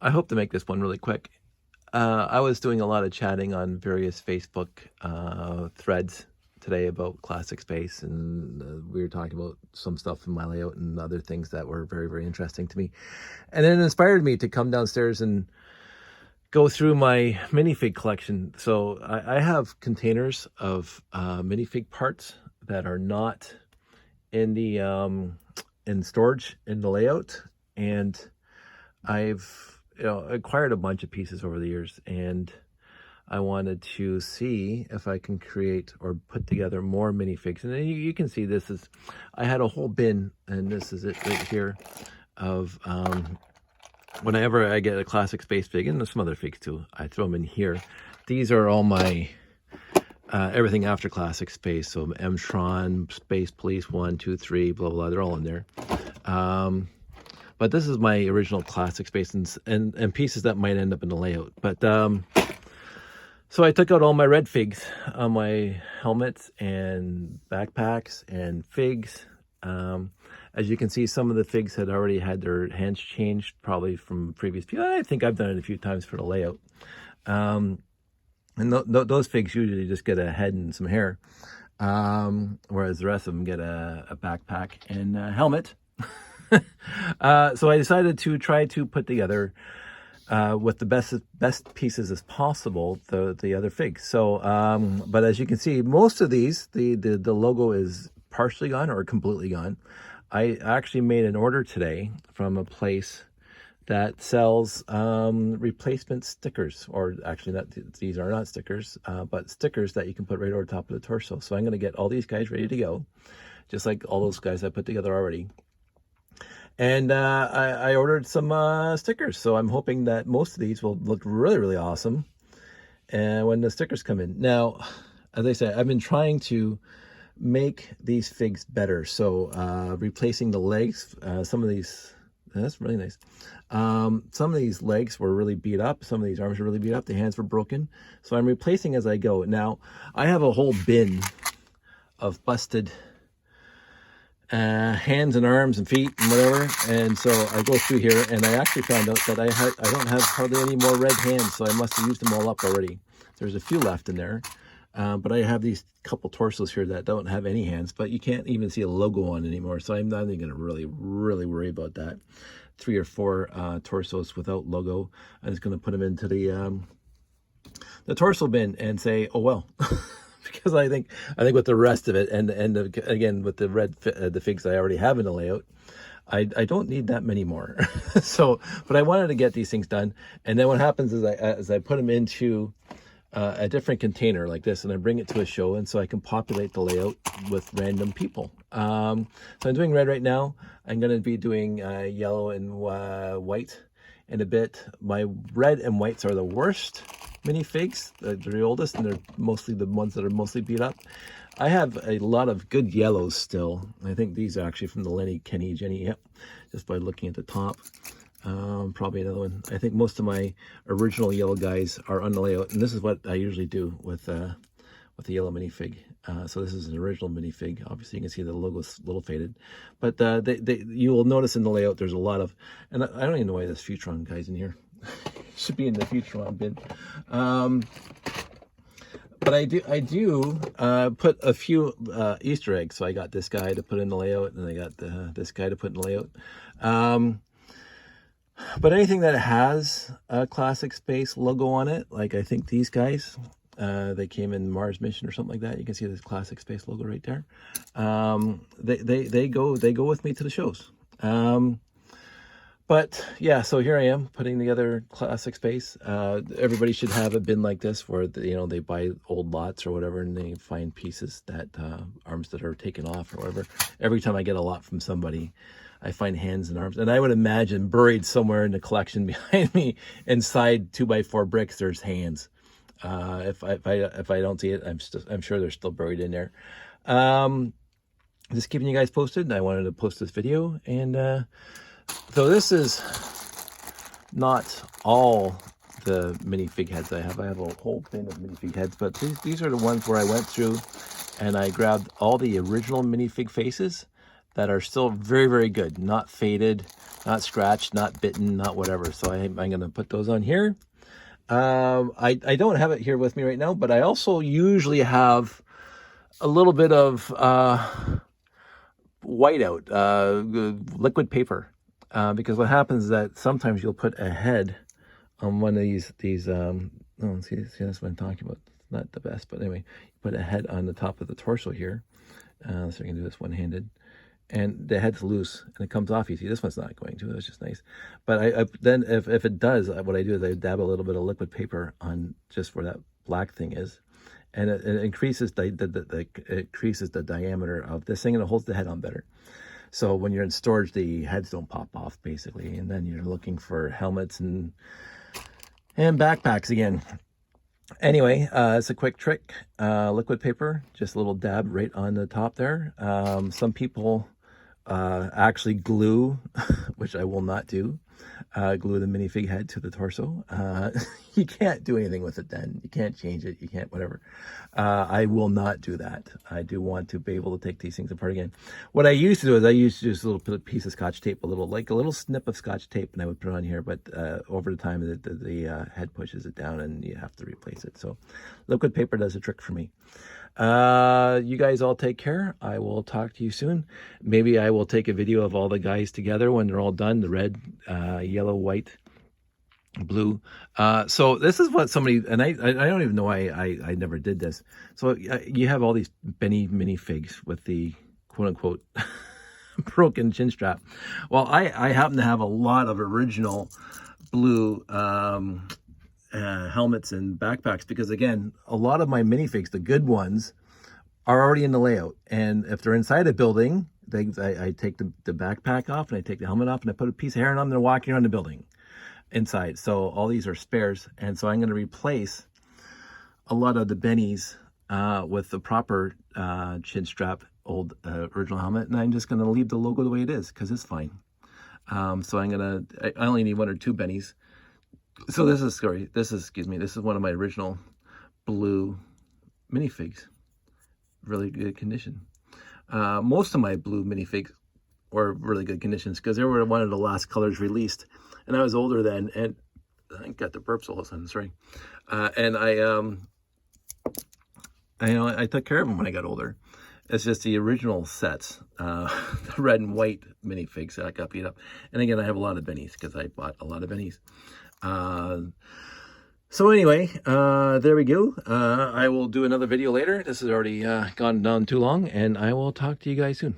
I hope to make this one really quick. I was doing a lot of chatting on various Facebook threads today about Classic Space, and we were talking about some stuff in my layout and other things that were very, very interesting to me. And it inspired me to come downstairs and go through my minifig collection. So I have containers of minifig parts that are not in the in storage in the layout, and I've acquired a bunch of pieces over the years, and I wanted to see if I can create or put together more minifigs. And then you can see this is, I had a whole bin, and this is it right here, of whenever I get a Classic Space fig, and there's some other figs too, I throw them in here. These are all my everything after Classic Space. So Mtron, Space Police 1, 2, 3, blah, blah, they're all in there. But this is my original Classic Space and pieces that might end up in the layout. But so I took out all my red figs on my helmets and backpacks and figs. As you can see, some of the figs had already had their hands changed, probably from previous people. I think I've done it a few times for the layout. And those figs usually just get a head and some hair, whereas the rest of them get a backpack and a helmet. So I decided to try to put together with the best pieces as possible the other figs. So but as you can see, most of these the logo is partially gone or completely gone. I actually made an order today from a place that sells replacement stickers, or actually these are not stickers, but stickers that you can put right over the top of the torso. So I'm going to get all these guys ready to go, just like all those guys I put together already. And I ordered some stickers, so I'm hoping that most of these will look really, really awesome and when the stickers come in. Now, as I said, I've been trying to make these figs better. So replacing the legs, some of these, that's really nice. Some of these legs were really beat up. Some of these arms were really beat up. The hands were broken. So I'm replacing as I go. Now, I have a whole bin of busted hands and arms and feet and whatever, and so I go through here and I actually found out that I don't have hardly any more red hands, so I must have used them all up already. There's a few left in there, but I have these couple torsos here that don't have any hands, but you can't even see a logo on anymore, so I'm not even going to really worry about that. 3 or 4 torsos without logo. I'm just going to put them into the torso bin and say, oh well. Because I think with the rest of it, and again with the red the figs I already have in the layout, I don't need that many more. So, but I wanted to get these things done, and then what happens is as I put them into a different container like this, and I bring it to a show, and so I can populate the layout with random people. So I'm doing red right now. I'm going to be doing yellow and white in a bit. My red and whites are the worst minifigs. They're the oldest, and they're mostly the ones that are mostly beat up. I have a lot of good yellows still. I think these are actually from the Lenny, Kenny, Jenny, yep, just by looking at the top. Probably another one. I think most of my original yellow guys are on the layout, and this is what I usually do with the yellow minifig. So this is an original minifig. Obviously, you can see the logo's a little faded, but you will notice in the layout there's a lot of, and I don't even know why there's Futron guys in here. Should be in the Futron bin. But I do put a few Easter eggs. So I got this guy to put in the layout, and I got this guy to put in the layout. But anything that has a Classic Space logo on it, like I think these guys, they came in Mars mission or something like that. You can see this Classic Space logo right there. They go with me to the shows. But yeah, so here I am putting together Classic Space. Everybody should have a bin like this where they buy old lots or whatever, and they find pieces that arms that are taken off or whatever. Every time I get a lot from somebody, I find hands and arms, and I would imagine buried somewhere in the collection behind me, inside 2x4 bricks, there's hands. If I don't see it, I'm sure they're still buried in there. Just keeping you guys posted. I wanted to post this video, and so this is not all the minifig heads I have. I have a whole bin of minifig heads, but these are the ones where I went through and I grabbed all the original minifig faces that are still very, very good, not faded, not scratched, not bitten, not whatever. So I'm going to put those on here. I don't have it here with me right now, but I also usually have a little bit of whiteout, liquid paper, because what happens is that sometimes you'll put a head on one of these oh, see, that's what I'm talking about. It's not the best, but anyway, you put a head on the top of the torso here. So I can do this one-handed. And the head's loose and it comes off easy. This one's not going to. That's just nice. But then if it does, what I do is I dab a little bit of liquid paper on just where that black thing is, and it increases it increases the diameter of this thing, and it holds the head on better. So when you're in storage, the heads don't pop off basically, and then you're looking for helmets and backpacks again. Anyway, it's a quick trick. Liquid paper, just a little dab right on the top there. Some people actually glue, which I will not do, glue the minifig head to the torso. You can't do anything with it then. You can't change it. You can't whatever. I will not do that. I do want to be able to take these things apart again. What I used to do is I used to just a little piece of Scotch tape, a little snip of Scotch tape, and I would put it on here. But over the time, the head pushes it down, and you have to replace it. So liquid paper does a trick for me. You guys all take care. I will talk to you soon. Maybe I will take a video of all the guys together when they're all done, the red, yellow, white, blue. So this is what somebody, and I don't even know why I never did this. So you have all these Benny minifigs with the quote unquote broken chin strap. Well, I happen to have a lot of original blue helmets and backpacks, because again, a lot of my minifigs, the good ones, are already in the layout, and if they're inside a building, I take the backpack off and I take the helmet off and I put a piece of hair on them. They're walking around the building inside. So all these are spares, and so I'm going to replace a lot of the bennies with the proper chin strap old original helmet, and I'm just going to leave the logo the way it is because it's fine. So I only need 1 or 2 bennies. So this is one of my original blue minifigs. Really good condition. Most of my blue minifigs were really good conditions because they were one of the last colors released, and I was older then, and I got the burps all of a sudden, sorry. And I took care of them when I got older. It's just the original sets, the red and white minifigs that got beat up. And again, I have a lot of bennies because I bought a lot of bennies. So anyway, there we go. I will do another video later. This has already gone down too long, and I will talk to you guys soon.